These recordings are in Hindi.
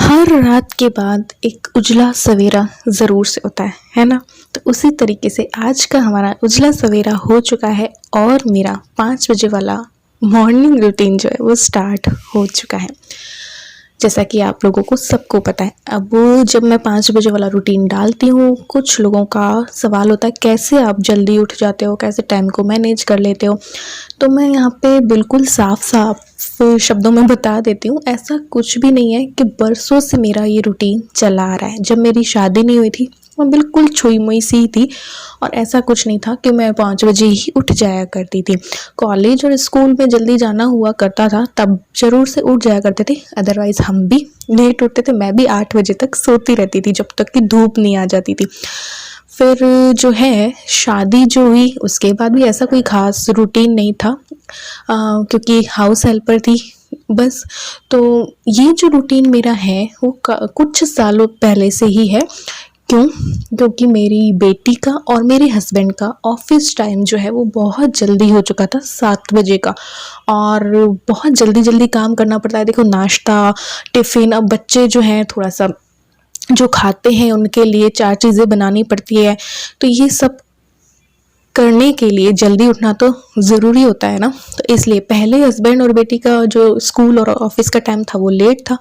हर रात के बाद एक उजला सवेरा ज़रूर से होता है ना? तो उसी तरीके से आज का हमारा उजला सवेरा हो चुका है और मेरा 5 बजे वाला मॉर्निंग रूटीन जो है वो स्टार्ट हो चुका है। जैसा कि आप लोगों को सबको पता है, अब वो जब मैं 5 बजे वाला रूटीन डालती हूँ, कुछ लोगों का सवाल होता है कैसे आप जल्दी उठ जाते हो, कैसे टाइम को मैनेज कर लेते हो। तो मैं यहाँ पे बिल्कुल साफ-साफ शब्दों में बता देती हूँ, ऐसा कुछ भी नहीं है कि बरसों से मेरा ये रूटीन चला आ रहा है। जब मेरी शादी नहीं हुई थी, मैं बिल्कुल छुई-मुई सी थी और ऐसा कुछ नहीं था कि मैं 5 बजे ही उठ जाया करती थी। कॉलेज और स्कूल में जल्दी जाना हुआ करता था, तब ज़रूर से उठ जाया करते थे, अदरवाइज़ हम भी लेट उठते थे। मैं भी 8 बजे तक सोती रहती थी, जब तक कि धूप नहीं आ जाती थी। फिर जो है शादी जो हुई उसके बाद भी ऐसा कोई ख़ास रूटीन नहीं था, क्योंकि हाउस हेल्पर थी बस। तो ये जो रूटीन मेरा है वो कुछ सालों पहले से ही है। क्यों? क्योंकि मेरी बेटी का और मेरे हस्बैंड का ऑफिस टाइम जो है वो बहुत जल्दी हो चुका था, 7 बजे का। और बहुत जल्दी जल्दी काम करना पड़ता है। देखो, नाश्ता, टिफ़िन, अब बच्चे जो हैं थोड़ा सा जो खाते हैं उनके लिए 4 चीज़ें बनानी पड़ती है। तो ये सब करने के लिए जल्दी उठना तो ज़रूरी होता है ना। तो इसलिए पहले हस्बैंड और बेटी का जो स्कूल और ऑफिस का टाइम था वो लेट था,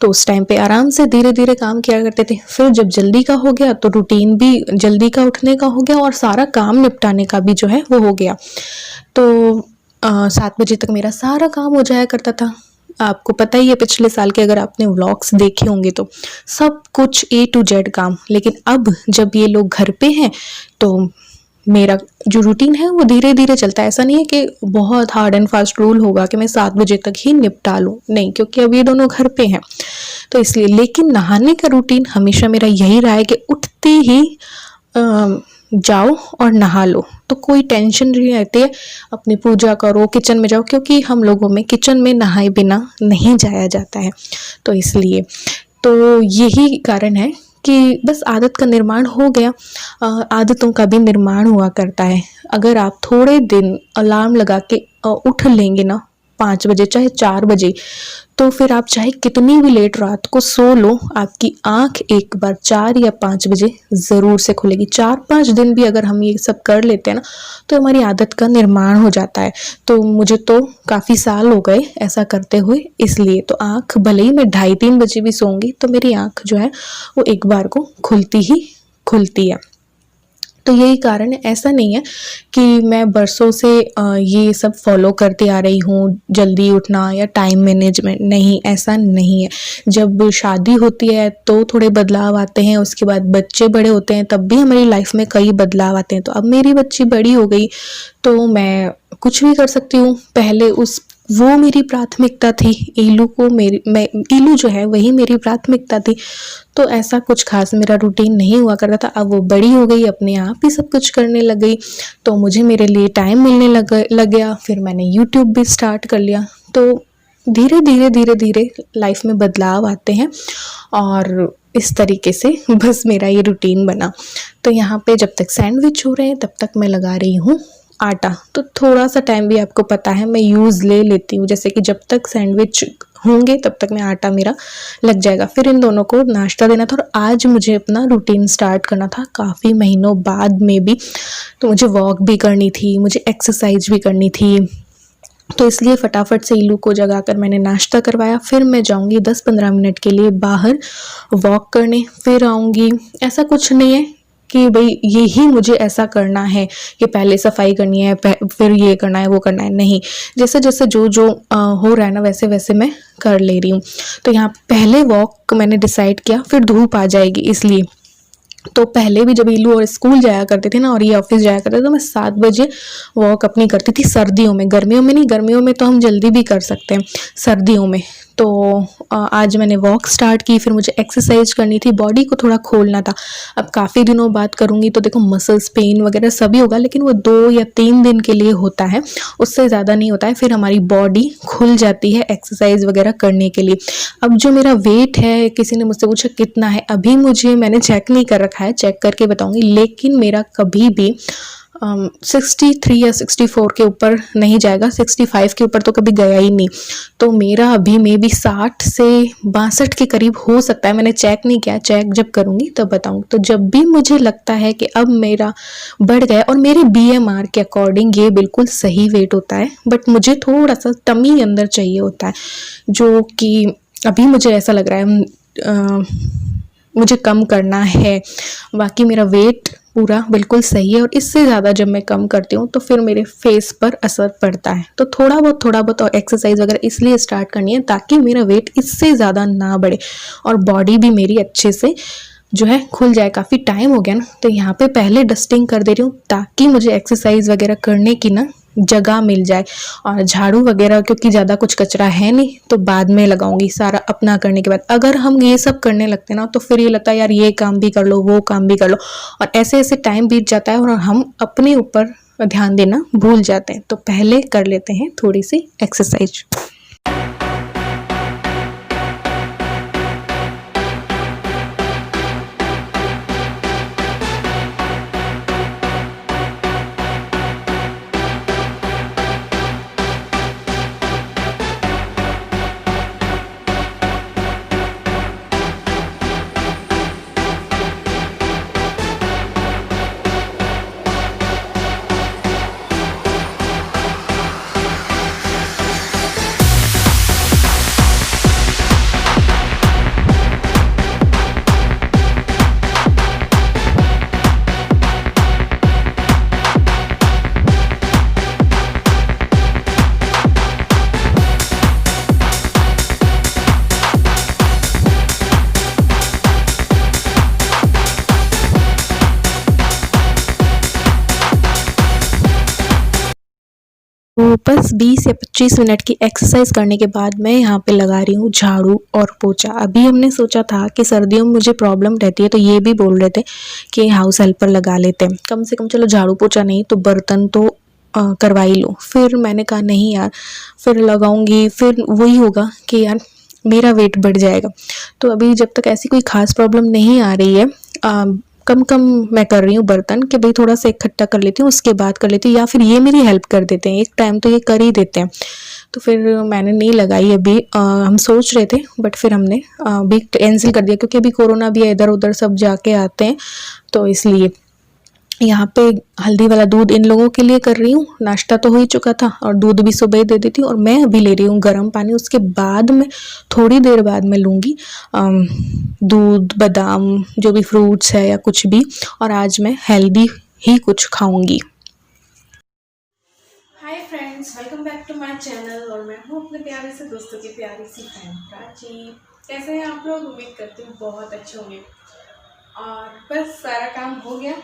तो उस टाइम पे आराम से धीरे धीरे काम किया करते थे। फिर जब जल्दी का हो गया तो रूटीन भी जल्दी का उठने का हो गया और सारा काम निपटाने का भी जो है वो हो गया। तो 7 बजे तक मेरा सारा काम हो जाया करता था। आपको पता ही है, पिछले साल के अगर आपने व्लॉग्स देखे होंगे तो सब कुछ A to Z काम। लेकिन अब जब ये लोग घर पे हैं तो मेरा जो रूटीन है वो धीरे धीरे चलता है। ऐसा नहीं है कि बहुत हार्ड एंड फास्ट रूल होगा कि मैं 7 बजे तक ही निपटा लूँ, नहीं, क्योंकि अब ये दोनों घर पे हैं तो इसलिए। लेकिन नहाने का रूटीन हमेशा मेरा यही रहा है कि उठते ही जाओ और नहा लो, तो कोई टेंशन नहीं रहती है। अपनी पूजा करो, किचन में जाओ, क्योंकि हम लोगों में किचन में नहाए बिना नहीं जाया जाता है, तो इसलिए। तो यही कारण है कि बस आदत का निर्माण हो गया। आदतों का भी निर्माण हुआ करता है। अगर आप थोड़े दिन अलार्म लगा के उठ लेंगे ना 5 बजे चाहे 4 बजे, तो फिर आप चाहे कितनी भी लेट रात को सो लो, आपकी आंख एक बार 4 या 5 बजे ज़रूर से खुलेगी। 4-5 दिन भी अगर हम ये सब कर लेते हैं ना तो हमारी आदत का निर्माण हो जाता है। तो मुझे तो काफ़ी साल हो गए ऐसा करते हुए, इसलिए तो आंख भले ही मैं 2:30-3 बजे भी सोऊंगी तो मेरी आंख जो है वो एक बार को खुलती ही खुलती है। तो यही कारण है, ऐसा नहीं है कि मैं बरसों से ये सब फॉलो करती आ रही हूँ, जल्दी उठना या टाइम मैनेजमेंट, नहीं, ऐसा नहीं है। जब शादी होती है तो थोड़े बदलाव आते हैं, उसके बाद बच्चे बड़े होते हैं तब भी हमारी लाइफ में कई बदलाव आते हैं। तो अब मेरी बच्ची बड़ी हो गई तो मैं कुछ भी कर सकती हूँ। पहले वो मेरी प्राथमिकता थी, ईलू जो है वही मेरी प्राथमिकता थी। तो ऐसा कुछ खास मेरा रूटीन नहीं हुआ करता था। अब वो बड़ी हो गई, अपने आप ही सब कुछ करने लग गई, तो मुझे मेरे लिए टाइम मिलने लग गया। फिर मैंने यूट्यूब भी स्टार्ट कर लिया। तो धीरे धीरे लाइफ में बदलाव आते हैं और इस तरीके से बस मेरा ये रूटीन बना। तो यहाँ पे जब तक सैंडविच हो रहे हैं तब तक मैं लगा रही हूँ आटा। तो थोड़ा सा टाइम भी आपको पता है मैं यूज़ ले लेती हूँ, जैसे कि जब तक सैंडविच होंगे तब तक मैं आटा मेरा लग जाएगा। फिर इन दोनों को नाश्ता देना था और आज मुझे अपना रूटीन स्टार्ट करना था काफ़ी महीनों बाद में भी। तो मुझे वॉक भी करनी थी, मुझे एक्सरसाइज भी करनी थी, तो इसलिए फटाफट से ईलू को जगाकर मैंने नाश्ता करवाया। फिर मैं जाऊंगी 10-15 मिनट के लिए बाहर वॉक करने, फिर आऊँगी। ऐसा कुछ नहीं है कि भाई यही मुझे ऐसा करना है कि पहले सफाई करनी है, फिर ये करना है, वो करना है, नहीं। जैसे जैसे जो हो रहा है ना वैसे वैसे मैं कर ले रही हूँ। तो यहाँ पहले वॉक मैंने डिसाइड किया, फिर धूप आ जाएगी इसलिए। तो पहले भी जब ईलू और स्कूल जाया करते थे ना और ये ऑफिस जाया करते थे तो मैं 7 बजे वॉक अपनी करती थी, सर्दियों में। गर्मियों में नहीं, गर्मियों में तो हम जल्दी भी कर सकते हैं, सर्दियों में। तो आज मैंने वॉक स्टार्ट की, फिर मुझे एक्सरसाइज करनी थी, बॉडी को थोड़ा खोलना था। अब काफ़ी दिनों बाद करूँगी तो देखो मसल्स पेन वगैरह सभी होगा, लेकिन वो 2 या 3 दिन के लिए होता है, उससे ज़्यादा नहीं होता है। फिर हमारी बॉडी खुल जाती है एक्सरसाइज वगैरह करने के लिए। अब जो मेरा वेट है, किसी ने मुझसे पूछा कितना है, अभी मैंने चेक नहीं कर रखा है, चेक करके बताऊँगी। लेकिन मेरा कभी भी 63 या 64 के ऊपर नहीं जाएगा, 65 के ऊपर तो कभी गया ही नहीं। तो मेरा अभी मे बी 60 से 62 के करीब हो सकता है, मैंने चेक नहीं किया, चेक जब करूँगी तब बताऊँ। तो जब भी मुझे लगता है कि अब मेरा बढ़ गया, और मेरे BMR के अकॉर्डिंग ये बिल्कुल सही वेट होता है, बट मुझे थोड़ा सा टमी अंदर चाहिए होता है, जो कि अभी मुझे ऐसा लग रहा है मुझे कम करना है। बाकी मेरा वेट पूरा बिल्कुल सही है, और इससे ज़्यादा जब मैं कम करती हूँ तो फिर मेरे फेस पर असर पड़ता है। तो थोड़ा बहुत और एक्सरसाइज वगैरह इसलिए स्टार्ट करनी है ताकि मेरा वेट इससे ज़्यादा ना बढ़े और बॉडी भी मेरी अच्छे से जो है खुल जाए। काफ़ी टाइम हो गया ना, तो यहाँ पे पहले डस्टिंग कर दे रही हूँ ताकि मुझे एक्सरसाइज वगैरह करने की ना जगह मिल जाए। और झाड़ू वगैरह क्योंकि ज़्यादा कुछ कचरा है नहीं, तो बाद में लगाऊंगी सारा अपना करने के बाद। अगर हम ये सब करने लगते ना तो फिर ये लगता है यार ये काम भी कर लो, वो काम भी कर लो, और ऐसे ऐसे टाइम बीत जाता है और हम अपने ऊपर ध्यान देना भूल जाते हैं। तो पहले कर लेते हैं थोड़ी सी एक्सरसाइज। तो बस 20 या 25 मिनट की एक्सरसाइज करने के बाद मैं यहाँ पे लगा रही हूँ झाड़ू और पोछा। अभी हमने सोचा था कि सर्दियों में मुझे प्रॉब्लम रहती है, तो ये भी बोल रहे थे कि हाउस हेल्पर लगा लेते हैं, कम से कम चलो झाड़ू पोछा नहीं तो बर्तन तो करवा ही लो। फिर मैंने कहा नहीं यार, फिर लगाऊंगी फिर वही होगा कि यार मेरा वेट बढ़ जाएगा। तो अभी जब तक ऐसी कोई ख़ास प्रॉब्लम नहीं आ रही है, कम कम मैं कर रही हूँ बर्तन, कि भाई थोड़ा सा इकट्ठा कर लेती हूँ उसके बाद कर लेती हूँ, या फिर ये मेरी हेल्प कर देते हैं, एक टाइम तो ये कर ही देते हैं। तो फिर मैंने नहीं लगाई अभी, हम सोच रहे थे बट फिर हमने अभी कैंसिल कर दिया, क्योंकि अभी कोरोना भी है, इधर उधर सब जाके आते हैं, तो इसलिए। यहाँ पे हल्दी वाला दूध इन लोगों के लिए कर रही हूँ, नाश्ता तो हो ही चुका था और दूध भी सुबह ही दे देती हूँ। और मैं अभी ले रही हूँ गर्म पानी, उसके बाद में थोड़ी देर बाद मैं लूँगी दूध, बादाम, जो भी फ्रूट्स है या कुछ भी, और आज मैं हेल्दी ही कुछ खाऊंगी। Hi friends, welcome back to my channel, और मैं हूँ अपने प्यारे से दोस्तों की प्यारी सी फ्रेंड प्राची। कैसे हैं आप लोग? उम्मीद करती हूँ बहुत अच्छे होंगे। और बस सारा काम हो गया,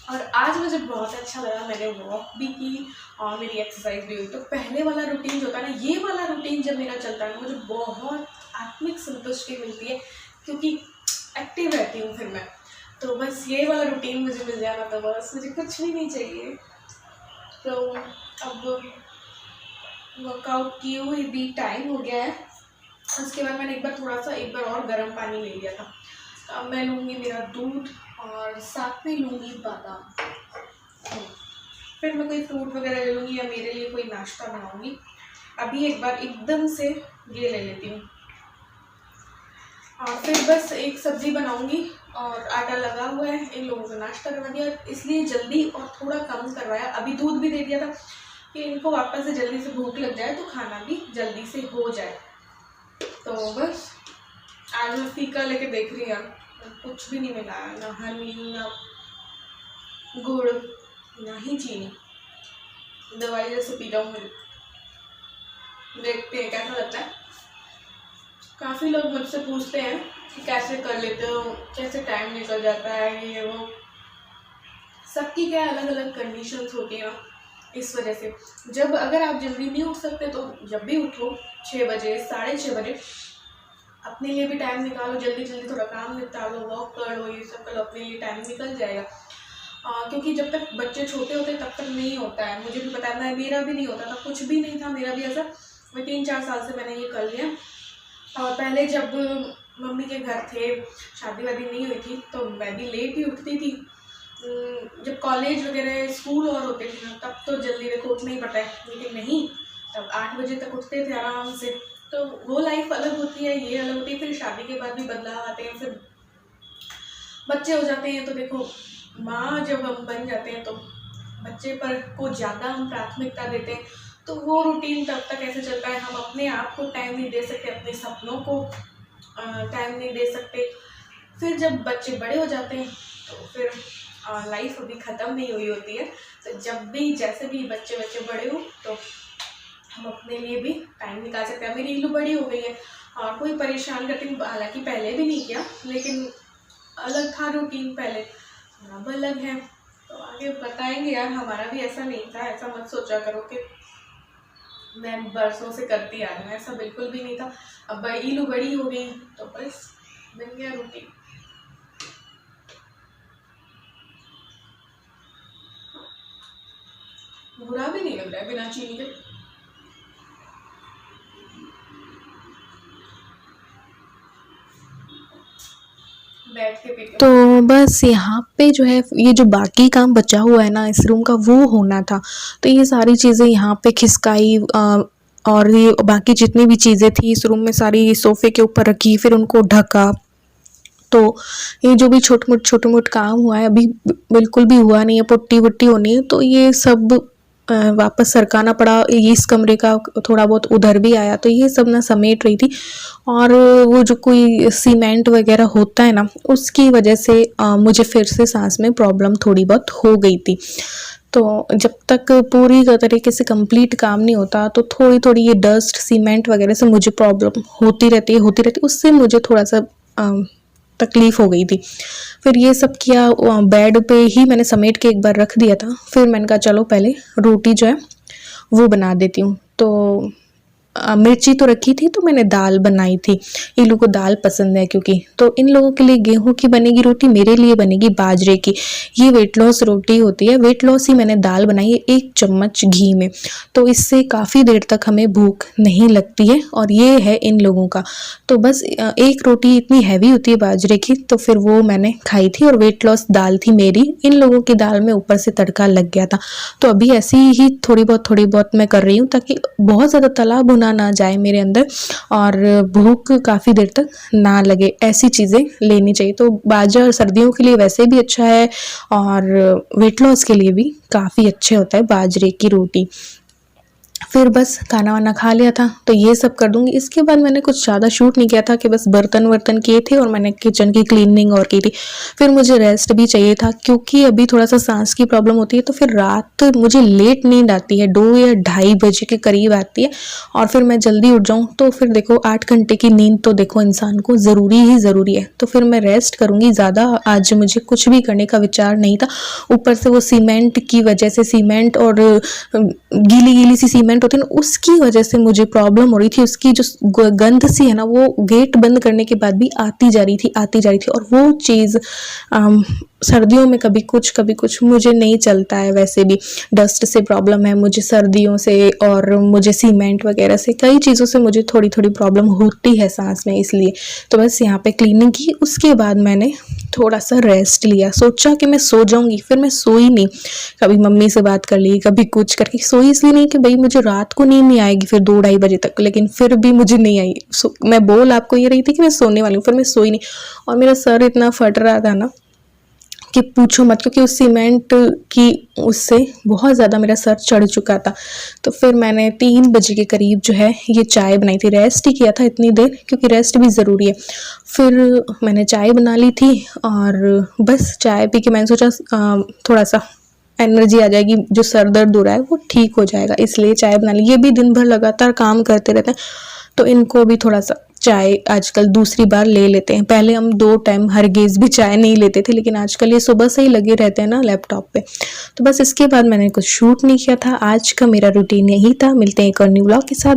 और आज मुझे बहुत अच्छा लगा, मैंने वॉक भी की और मेरी एक्सरसाइज भी हुई। तो पहले वाला रूटीन जो था ना, ये वाला रूटीन जब मेरा चलता है मुझे बहुत आत्मिक संतुष्टि मिलती है, क्योंकि एक्टिव रहती हूँ फिर मैं। तो बस ये वाला रूटीन मुझे मिल जाना था, बस मुझे कुछ भी नहीं चाहिए। तो अब वर्कआउट किए हुए भी टाइम हो गया है। उसके बाद मैंने एक बार और गर्म पानी ले लिया था। अब मैं लूँगी मेरा दूध और साथ में लूँगी बादाम। फिर मैं कोई फ्रूट वगैरह ले लूँगी या मेरे लिए कोई नाश्ता बनाऊँगी। अभी एक बार एकदम से ये ले लेती हूँ, और फिर बस एक सब्ज़ी बनाऊँगी और आटा लगा हुआ है, इन लोगों को नाश्ता करवा दिया, इसलिए जल्दी और थोड़ा कम करवाया। अभी दूध भी दे दिया था कि इनको वापस से जल्दी से भूख लग जाए तो खाना भी जल्दी से हो जाए। तो बस आज मैं फीका लेके देख रही हूँ, कुछ भी नहीं मिला, ना हनी, ना गुड़, ना ही चीनी। दवाई जैसे पी रहा हूँ मैं। देखते हैं कैसा लगता है। काफ़ी लोग मुझसे पूछते हैं कि कैसे कर लेते हो, कैसे टाइम निकल जाता है, ये वो। सबकी क्या अलग अलग कंडीशंस होती हैं, इस वजह से जब अगर आप जल्दी नहीं उठ सकते तो जब भी उठो 6 बजे, 6:30 बजे, अपने लिए भी टाइम निकालो, जल्दी जल्दी थोड़ा काम निपटा लो, वॉक कर लो, ये सब कर लो, अपने लिए टाइम निकल जाएगा। क्योंकि जब तक बच्चे छोटे होते तब तक नहीं होता है, मुझे भी पता है, मेरा भी नहीं होता था, कुछ भी नहीं था मेरा भी ऐसा। मैं 3-4 साल से मैंने ये कर लिया। और पहले जब मम्मी के घर थे, शादी वादी नहीं हुई थी, तो मैं भी लेट ही उठती थी, जब कॉलेज वगैरह स्कूल और होते थे ना, तब तो जल्दी देखो उठना ही पड़ता है, लेकिन नहीं, तब 8 बजे तक उठते थे आराम से। तो वो लाइफ अलग होती है, ये अलग होती है। फिर शादी के बाद भी बदलाव आते हैं, फिर बच्चे हो जाते हैं, तो देखो माँ जब हम बन जाते हैं तो बच्चे पर को ज़्यादा हम प्राथमिकता देते हैं। तो वो रूटीन तब तक ऐसे चलता है, हम अपने आप को टाइम नहीं दे सकते, अपने सपनों को टाइम नहीं दे सकते। फिर जब बच्चे बड़े हो जाते हैं तो फिर लाइफ अभी ख़त्म नहीं हुई होती है। तो जब भी जैसे भी बच्चे बड़े हो तो हम अपने लिए भी टाइम निकाल सकते हैं। मेरी इल्लू बड़ी हो गई है और कोई परेशान करती हूँ, हालांकि पहले भी नहीं किया, लेकिन अलग था रूटीन पहले, अब अलग है। तो आगे बताएंगे यार, हमारा भी ऐसा नहीं था, ऐसा मत सोचा करो कि मैं बरसों से करती आ रही हूँ, ऐसा बिल्कुल भी नहीं था। अब इल्लू बड़ी हो गई तो बस बन गया रूटीन। बुरा भी नहीं लग रहा है बिना चीनी के। बैठ के पीते। तो बस यहाँ पे जो है ये जो बाकी काम बचा हुआ है ना इस रूम का, वो होना था। तो ये सारी चीज़ें यहाँ पे खिसकाई, और ये बाकी जितनी भी चीज़ें थी इस रूम में सारी सोफ़े के ऊपर रखी, फिर उनको ढका। तो ये जो भी छोटे मोट काम हुआ है, अभी बिल्कुल भी हुआ नहीं है, पुट्टी वुट्टी होनी है, तो ये सब वापस सरकाना पड़ा। इस कमरे का थोड़ा बहुत उधर भी आया, तो ये सब ना समेट रही थी। और वो जो कोई सीमेंट वगैरह होता है ना, उसकी वजह से मुझे फिर से सांस में प्रॉब्लम थोड़ी बहुत हो गई थी। तो जब तक पूरी तरीके से कंप्लीट काम नहीं होता, तो थोड़ी थोड़ी ये डस्ट सीमेंट वगैरह से मुझे प्रॉब्लम होती रहती है। उससे मुझे थोड़ा सा तकलीफ़ हो गई थी। फिर ये सब किया, बेड पे ही मैंने समेट के एक बार रख दिया था। फिर मैंने कहा चलो पहले रोटी जो है वो बना देती हूँ। तो मिर्ची तो रखी थी, तो मैंने दाल बनाई थी। इन लोगों को दाल पसंद है क्योंकि, तो इन लोगों के लिए गेहूं की बनेगी रोटी, मेरे लिए बनेगी बाजरे की। ये वेट लॉस रोटी होती है, वेट लॉस ही मैंने दाल बनाई है 1 चम्मच घी में। तो इससे काफ़ी देर तक हमें भूख नहीं लगती है, और ये है इन लोगों का। तो बस एक रोटी इतनी हैवी होती है बाजरे की, तो फिर वो मैंने खाई थी। और वेट लॉस दाल थी मेरी, इन लोगों की दाल में ऊपर से तड़का लग गया था। तो अभी ऐसी ही थोड़ी बहुत मैं कर रही हूँ, ताकि बहुत ज़्यादा तला भुना ना जाए मेरे अंदर, और भूख काफ़ी देर तक ना लगे। ऐसी चीज़ें लेनी चाहिए। तो बाजरा सर्दियों के लिए वैसे भी अच्छा है, और वेट लॉस के लिए भी काफ़ी अच्छे होता है बाजरे की रोटी। फिर बस खाना वाना खा लिया था, तो ये सब कर दूंगी। इसके बाद मैंने कुछ ज़्यादा शूट नहीं किया था, कि बस बर्तन वर्तन किए थे और मैंने किचन की क्लीनिंग और की थी। फिर मुझे रेस्ट भी चाहिए था, क्योंकि अभी थोड़ा सा सांस की प्रॉब्लम होती है। तो फिर रात मुझे लेट नींद आती है, 2 या 2:30 बजे के करीब आती है। और फिर मैं जल्दी उठ जाऊँ तो फिर देखो 8 घंटे की नींद तो देखो इंसान को ज़रूरी ही ज़रूरी है। तो फिर मैं रेस्ट करूँगी ज़्यादा। आज मुझे कुछ भी करने का विचार नहीं था। ऊपर से वो सीमेंट की वजह से, सीमेंट और गीली गीली सी सीमेंट होती है ना, उसकी वजह से मुझे प्रॉब्लम हो रही थी। उसकी जो गंध सी है ना, वो गेट बंद करने के बाद भी आती जा रही थी। और वो चीज़ सर्दियों में कभी कुछ मुझे नहीं चलता है। वैसे भी डस्ट से प्रॉब्लम है मुझे, सर्दियों से, और मुझे सीमेंट वगैरह से, कई चीज़ों से मुझे थोड़ी प्रॉब्लम होती है सांस में। इसलिए तो बस यहाँ पे क्लीनिंग की, उसके बाद मैंने थोड़ा सा रेस्ट लिया। सोचा कि मैं सो जाऊंगी, फिर मैं सोई नहीं। कभी मम्मी से बात कर ली, कभी कुछ करके सोई। इसलिए नहीं कि भाई मुझे रात को नींद नहीं आएगी फिर 2-2:30 बजे तक, लेकिन फिर भी मुझे नहीं आई। मैं बोल आपको ये रही थी कि मैं सोने वाली हूँ, फिर मैं सोई नहीं। और मेरा सर इतना फट रहा था ना कि पूछो मत, क्योंकि उस सीमेंट की उससे बहुत ज़्यादा मेरा सर चढ़ चुका था। तो फिर मैंने 3 बजे के करीब जो है ये चाय बनाई थी। रेस्ट ही किया था इतनी देर, क्योंकि रेस्ट भी ज़रूरी है। फिर मैंने चाय बना ली थी, और बस चाय पी के मैंने सोचा थोड़ा सा एनर्जी आ जाएगी, जो सर दर्द हो रहा है वो ठीक हो जाएगा, इसलिए चाय बना ली। ये भी दिन भर लगातार काम करते रहते हैं, तो इनको भी थोड़ा सा चाय आजकल दूसरी बार ले लेते हैं। पहले हम 2 टाइम हरगिज़ भी चाय नहीं लेते थे, लेकिन आजकल ये सुबह से ही लगे रहते हैं ना लैपटॉप पे। तो बस इसके बाद मैंने कुछ शूट नहीं किया था। आज का मेरा रूटीन यही था। मिलते हैं एक और न्यू व्लॉग के साथ।